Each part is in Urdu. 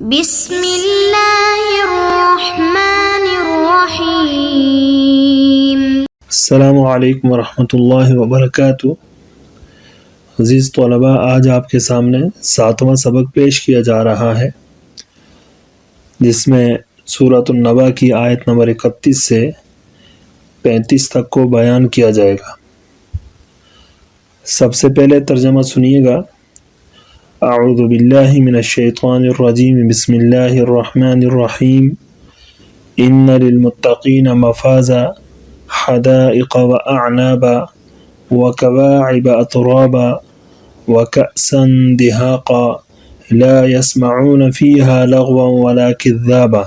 بسم اللہ الرحمن الرحیم۔ السلام علیکم ورحمۃ اللہ وبرکاتہ۔ عزیز طلباء، آج آپ کے سامنے 7واں سبق پیش کیا جا رہا ہے، جس میں سورۃ النبأ کی آیت نمبر 31 سے 35 تک کو بیان کیا جائے گا۔ سب سے پہلے ترجمہ سنیے گا۔ اعوذ باللہ من الشیطان الرجیم، بسم اللہ الرحمن الرحیم۔ ان للمتقین مفازا حدائق واعنابا وکواعب اترابا وکأسا دہاقا لا يسمعون فیہا لغوا ولا کذابا۔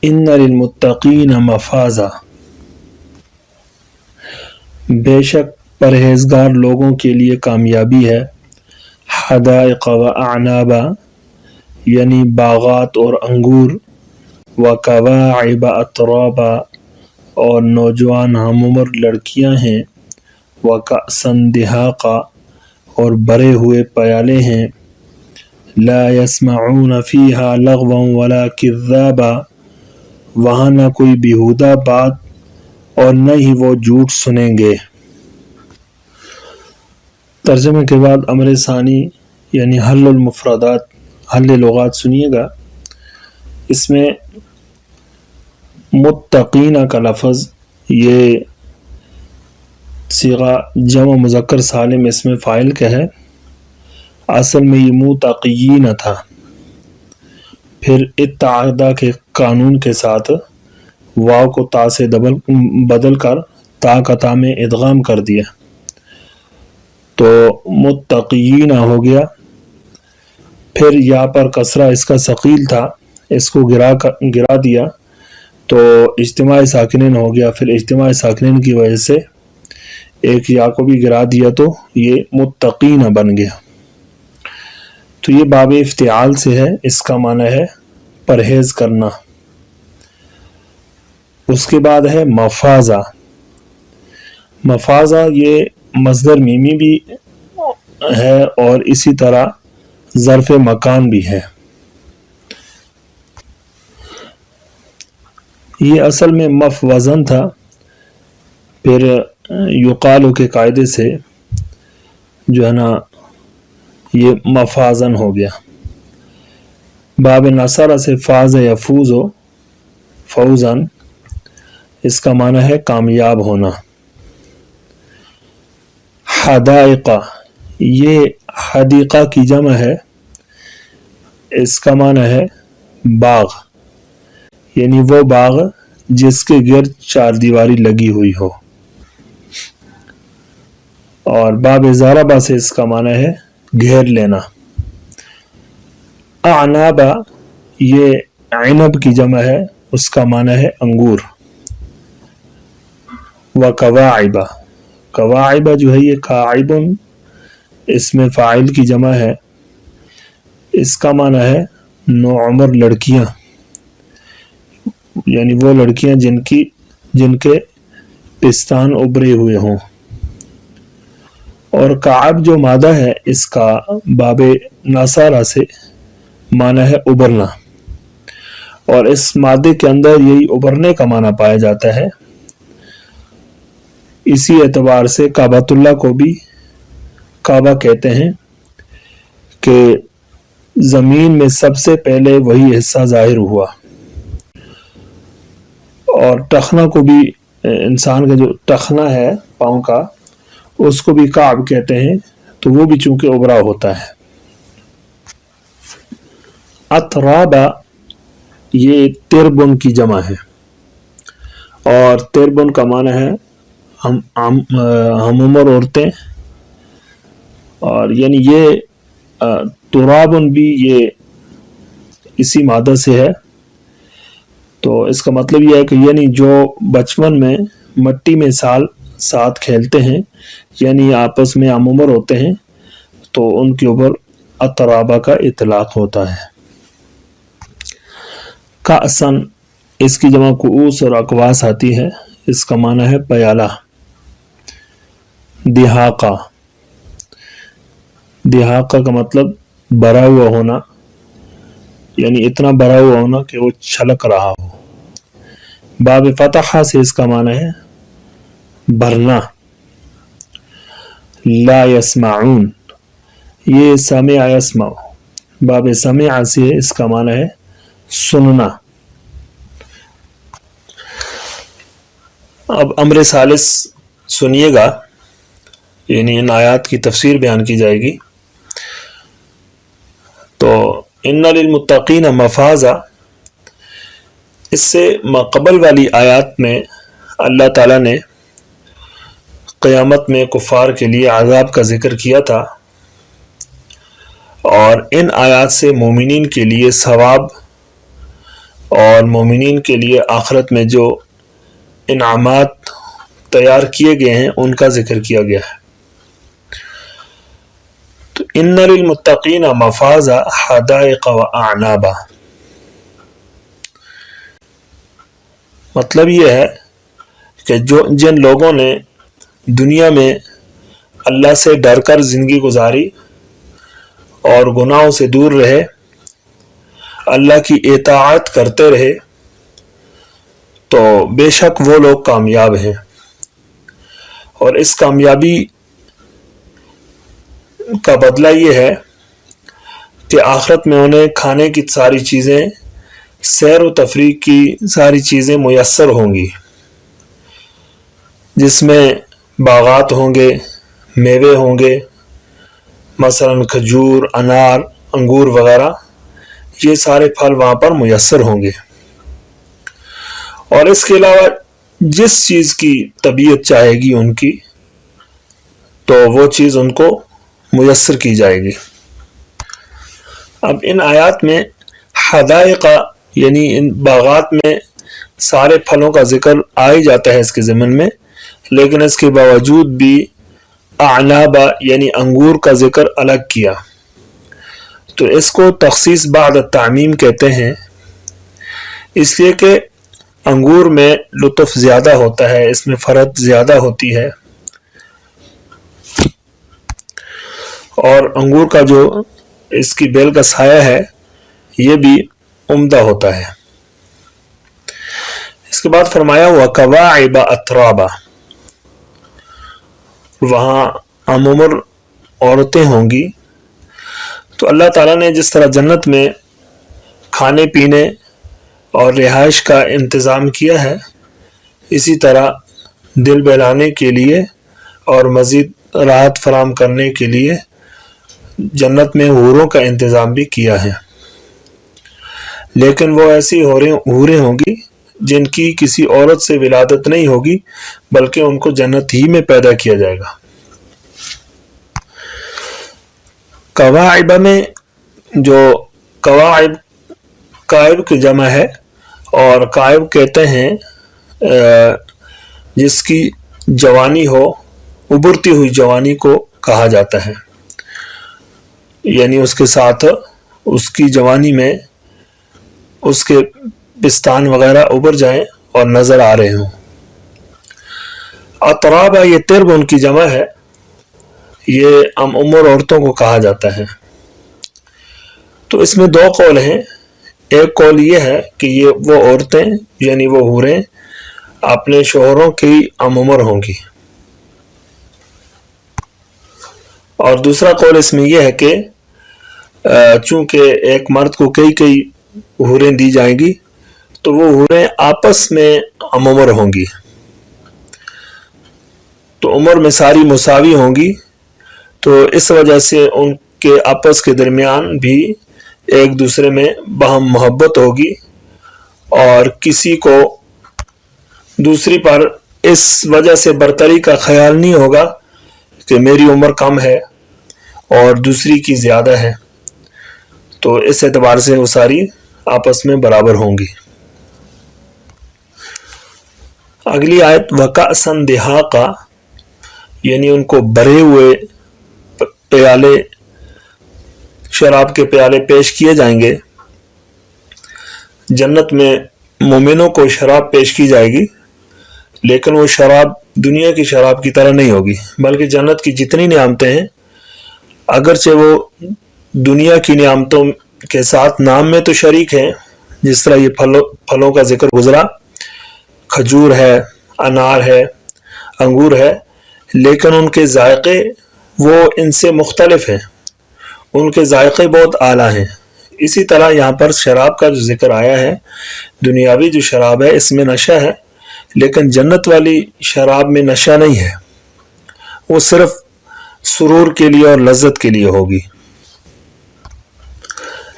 ان للمتقین مفازا، بے شک پرہیزگار لوگوں کے لیے کامیابی ہے۔ حدائق و اعنابا، یعنی باغات اور انگور، و کواعب اترابا، اور نوجوان ہم عمر لڑکیاں ہیں، و کأسا دہاقا، اور بھرے ہوئے پیالے ہیں، لا یسمعون فیہا لغوا ولا کذابا، وہاں نہ کوئی بیہودہ بات اور نہ ہی وہ جھوٹ سنیں گے۔ ترجمے کے بعد امر ثانی یعنی حل المفردات، حل لغات سنیے گا۔ اس میں متقین کا لفظ، یہ صیغہ جمع مذکر سالم اسم فاعل کا ہے۔ اصل میں یہ متقین تھا، پھر اتعدہ کے قانون کے ساتھ واو کو تا سے بدل کر تا کا تا میں ادغام کر دیا تو متقین ہو گیا۔ پھر یا پر کسرہ اس کا ثقیل تھا، اس کو گرا دیا تو اجتماع ساکنین ہو گیا۔ پھر اجتماع ساکنین کی وجہ سے ایک یا کو بھی گرا دیا تو یہ متقین بن گیا۔ تو یہ باب افتعال سے ہے، اس کا معنی ہے پرہیز کرنا۔ اس کے بعد ہے مفازہ۔ مفازہ یہ مصدر میمی بھی ہے اور اسی طرح ظرف مکان بھی ہے۔ یہ اصل میں مفوزن تھا، پھر یقالو کے قاعدے سے جو ہے نا یہ مفازن ہو گیا۔ باب نصر سے فاز یفوز و فوزن، اس کا معنی ہے کامیاب ہونا۔ حدائق، یہ حدیقہ کی جمع ہے، اس کا معنی ہے باغ، یعنی وہ باغ جس کے گرد چار دیواری لگی ہوئی ہو۔ اور باب ضربہ سے اس کا معنی ہے گھیر لینا۔ اعنابا، یہ عنب کی جمع ہے، اس کا معنی ہے انگور۔ وکواعب، کواعب جو ہے یہ کاعب اسم فاعل کی جمع ہے، اس کا معنی ہے نوعمر لڑکیاں، یعنی وہ لڑکیاں جن کے پستان ابھرے ہوئے ہوں۔ اور کعب جو مادہ ہے، اس کا باب نصارہ سے معنی ہے ابھرنا، اور اس مادے کے اندر یہی ابھرنے کا معنی پایا جاتا ہے۔ اسی اعتبار سے کعبۃ اللہ کو بھی کعبہ کہتے ہیں کہ زمین میں سب سے پہلے وہی حصہ ظاہر ہوا۔ اور ٹخنا کو بھی، انسان کا جو ٹخنا ہے پاؤں کا، اس کو بھی کعب کہتے ہیں، تو وہ بھی چونکہ ابھرا ہوتا ہے۔ اترابا، یہ تربن کی جمع ہے، اور تربن کا معنی ہے ہم عمر عورتیں، اور یعنی یہ ترابن بھی یہ اسی مادہ سے ہے۔ تو اس کا مطلب یہ ہے کہ یعنی جو بچپن میں مٹی میں ساتھ کھیلتے ہیں، یعنی آپس میں ہم عمر ہوتے ہیں، تو ان کے اوپر اترابا کا اطلاق ہوتا ہے۔ کأسن، اس کی جمع کؤوس اور اکواس آتی ہے، اس کا معنی ہے پیالہ۔ دہاقہ، دہاقہ کا مطلب بھرا ہوا ہونا، یعنی اتنا بھرا ہوا ہونا کہ وہ چھلک رہا ہو۔ باب فتح سے اس کا معنی ہے بھرنا۔ لا يسمعون، یہ سمع يسمع، باب سمع سے اس کا معنی ہے سننا۔ اب امر ثالث سنیے گا، یعنی ان آیات کی تفسیر بیان کی جائے گی۔ تو ان للمتقین مفازا، اس سے ماقبل والی آیات میں اللہ تعالیٰ نے قیامت میں کفار کے لیے عذاب کا ذکر کیا تھا، اور ان آیات سے مومنین کے لیے ثواب اور مومنین کے لیے آخرت میں جو انعامات تیار کیے گئے ہیں ان کا ذکر کیا گیا ہے۔ تو ان للمتقین مفازا حدائق و اعنابا، مطلب یہ ہے کہ جن لوگوں نے دنیا میں اللہ سے ڈر کر زندگی گزاری اور گناہوں سے دور رہے، اللہ کی اطاعت کرتے رہے، تو بے شک وہ لوگ کامیاب ہیں، اور اس کامیابی کا بدلہ یہ ہے کہ آخرت میں انہیں کھانے کی ساری چیزیں، سیر و تفریح کی ساری چیزیں میسر ہوں گی، جس میں باغات ہوں گے، میوے ہوں گے، مثلا کھجور، انار، انگور وغیرہ، یہ سارے پھل وہاں پر میسر ہوں گے۔ اور اس کے علاوہ جس چیز کی طبیعت چاہے گی ان کی، تو وہ چیز ان کو میسر کی جائے گی۔ اب ان آیات میں حدائق، یعنی ان باغات میں سارے پھلوں کا ذکر آ ہی جاتا ہے اس کے ضمن میں، لیکن اس کے باوجود بھی اعنابا یعنی انگور کا ذکر الگ کیا، تو اس کو تخصیص بعد التعمیم کہتے ہیں، اس لیے کہ انگور میں لطف زیادہ ہوتا ہے، اس میں فرحت زیادہ ہوتی ہے، اور انگور کا جو اس کی بیل کا سایہ ہے یہ بھی عمدہ ہوتا ہے۔ اس کے بعد فرمایا وَكَوَاعِبَ أَتْرَابًا، وہاں ہم عمر عورتیں ہوں گی۔ تو اللہ تعالیٰ نے جس طرح جنت میں کھانے پینے اور رہائش کا انتظام کیا ہے، اسی طرح دل بہلانے کے لیے اور مزید راحت فراہم کرنے کے لیے جنت میں حوروں کا انتظام بھی کیا ہے، لیکن وہ ایسی حوریں ہوں گی جن کی کسی عورت سے ولادت نہیں ہوگی، بلکہ ان کو جنت ہی میں پیدا کیا جائے گا۔ قواعب میں جو قواعب قائب کی جمع ہے، اور قائب کہتے ہیں جس کی جوانی ہو، ابھرتی ہوئی جوانی کو کہا جاتا ہے، یعنی اس کے ساتھ اس کی جوانی میں اس کے پستان وغیرہ ابھر جائیں اور نظر آ رہے ہوں۔ اطرابہ یہ ترب ان کی جمع ہے، یہ ام عمر عورتوں کو کہا جاتا ہے۔ تو اس میں دو قول ہیں، ایک قول یہ ہے کہ یہ وہ عورتیں یعنی وہ حوریں اپنے شوہروں کی ام عمر ہوں گی، اور دوسرا قول اس میں یہ ہے کہ چونکہ ایک مرد کو کئی حوریں دی جائیں گی، تو وہ حوریں آپس میں ام عمر ہوں گی، تو عمر میں ساری مساوی ہوں گی، تو اس وجہ سے ان کے آپس کے درمیان بھی ایک دوسرے میں باہم محبت ہوگی، اور کسی کو دوسری پر اس وجہ سے برتری کا خیال نہیں ہوگا کہ میری عمر کم ہے اور دوسری کی زیادہ ہے، تو اس اعتبار سے وہ ساری آپس میں برابر ہوں گی۔ اگلی آیت وَكَأْسًا دِهَاقًا، یعنی ان کو بھرے ہوئے پیالے، شراب کے پیالے پیش کیے جائیں گے۔ جنت میں مومنوں کو شراب پیش کی جائے گی، لیکن وہ شراب دنیا کی شراب کی طرح نہیں ہوگی، بلکہ جنت کی جتنی نعمتیں ہیں اگرچہ وہ دنیا کی نعمتوں کے ساتھ نام میں تو شریک ہیں، جس طرح یہ پھلوں کا ذکر گزرا، کھجور ہے، انار ہے، انگور ہے، لیکن ان کے ذائقے وہ ان سے مختلف ہیں، ان کے ذائقے بہت اعلیٰ ہیں۔ اسی طرح یہاں پر شراب کا جو ذکر آیا ہے، دنیاوی جو شراب ہے اس میں نشہ ہے، لیکن جنت والی شراب میں نشہ نہیں ہے، وہ صرف سرور کے لیے اور لذت کے لیے ہوگی۔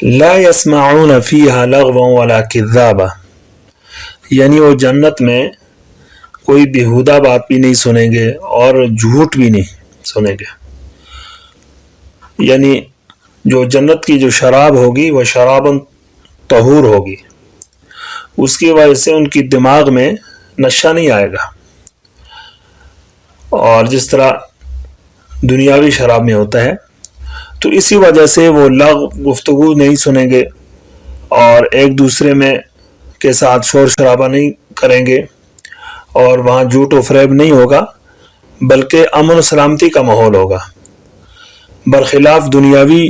لا يسمعون فيها لغوا ولا كذابا، یعنی وہ جنت میں کوئی بیہودہ بات بھی نہیں سنیں گے اور جھوٹ بھی نہیں سنیں گے۔ یعنی جو جنت کی جو شراب ہوگی وہ شراب طہور ہوگی، اس کی وجہ سے ان کی دماغ میں نشہ نہیں آئے گا، اور جس طرح دنیاوی شراب میں ہوتا ہے، تو اسی وجہ سے وہ لغو گفتگو نہیں سنیں گے اور ایک دوسرے میں کے ساتھ شور شرابہ نہیں کریں گے، اور وہاں جھوٹ و فریب نہیں ہوگا، بلکہ امن و سلامتی کا ماحول ہوگا، برخلاف دنیاوی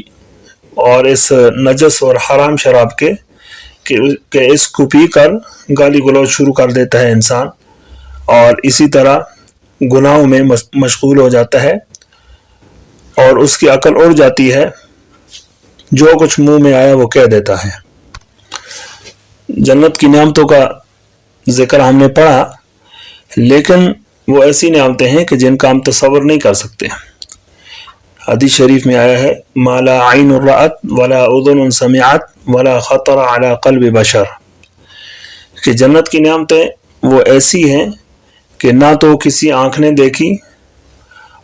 اور اس نجس اور حرام شراب کے کہ اس کو پی کر گالی گلوچ شروع کر دیتا ہے انسان، اور اسی طرح گناہوں میں مشغول ہو جاتا ہے، اور اس کی عقل اڑ جاتی ہے، جو کچھ منہ میں آیا وہ کہہ دیتا ہے۔ جنت کی نعمتوں کا ذکر ہم نے پڑھا، لیکن وہ ایسی نعمتیں ہیں کہ جن کا ہم تصور نہیں کر سکتے۔ حدیث شریف میں آیا ہے، ما لا عین رأت ولا اذن سمعت ولا خطر علی قلب بشر، کہ جنت کی نعمتیں وہ ایسی ہیں کہ نہ تو کسی آنکھ نے دیکھی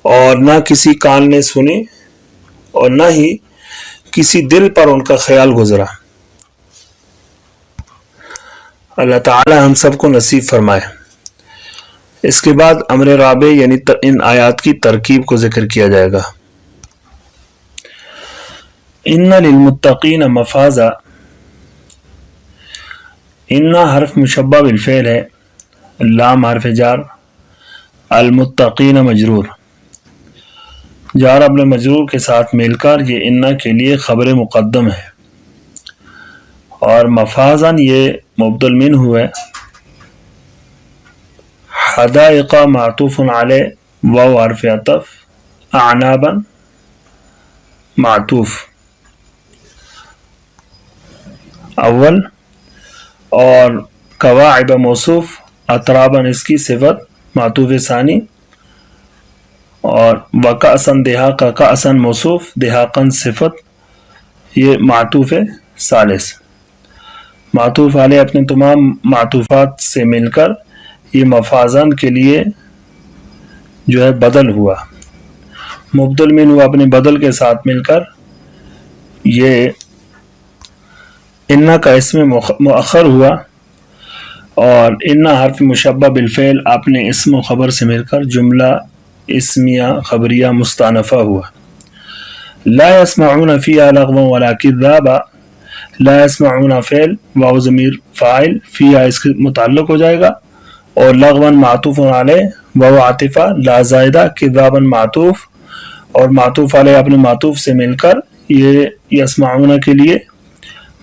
اور نہ کسی کان نے سنی اور نہ ہی کسی دل پر ان کا خیال گزرا۔ اللہ تعالی ہم سب کو نصیب فرمائے۔ اس کے بعد امر رابع یعنی ان آیات کی ترکیب کو ذکر کیا جائے گا۔ ان للمتقین مفازا، ان حرف مشبہ بالفعل ہے، لام حرف جار، المتقین مجرور، جار اپنے مجرور کے ساتھ مل کر یہ انا کے لیے خبر مقدم ہے، اور مفازن یہ مبدل من ہوا ہے، حدائق معطوف علی واو حرف عطف، اعنابا معطوف اول، اور کواعب موصوف، اطرابا اس کی صفت معطوف ثانی، اور وکأسن دہاقا کأسن موصوف، دہاقن صفت، یہ معطوف ثالث۔ معطوف علیہ اپنے تمام معطوفات سے مل کر یہ مفازن کے لیے جو ہے بدل ہوا، مبدل من ہوا اپنے بدل کے ساتھ مل کر یہ انا کا اسم مؤخر ہوا، اور انا حرف مشبہ بالفعل اپنے اسم و خبر سے مل کر جملہ اسمیہ خبریہ مستانفہ ہوا۔ لا يسمعون فيها لغوا ولا كذابا، لا يسمعون فعل، واو ضمیر فاعل، فيها اس کے متعلق ہو جائے گا، اور لغوا معطوف علیہ، واو عاطفہ، لا زائدہ، كذابا معطوف، اور معطوف علیہ اپنے معطوف سے مل کر یہ یسمعون کے لیے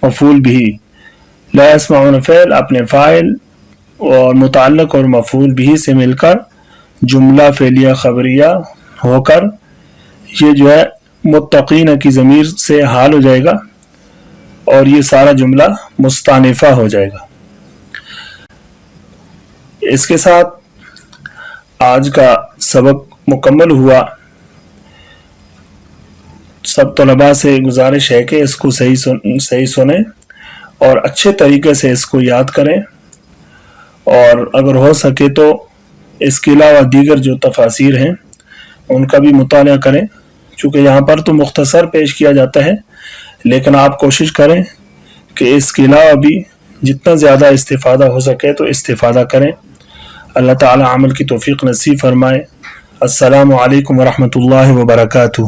مفعول بھی، لا يسمعون فعل اپنے فاعل اور متعلق اور مفعول بھی سے مل کر جملہ فعلیہ خبریہ ہو کر یہ جو ہے متقین کی ضمیر سے حال ہو جائے گا، اور یہ سارا جملہ مستانفہ ہو جائے گا۔ اس کے ساتھ آج کا سبق مکمل ہوا۔ سب طلباء سے گزارش ہے کہ اس کو صحیح سنیں اور اچھے طریقے سے اس کو یاد کریں، اور اگر ہو سکے تو اس کے علاوہ دیگر جو تفاسیر ہیں ان کا بھی مطالعہ کریں، چونکہ یہاں پر تو مختصر پیش کیا جاتا ہے، لیکن آپ کوشش کریں کہ اس کے علاوہ بھی جتنا زیادہ استفادہ ہو سکے تو استفادہ کریں۔ اللہ تعالی عمل کی توفیق نصیب فرمائے۔ السلام علیکم ورحمۃ اللہ وبرکاتہ۔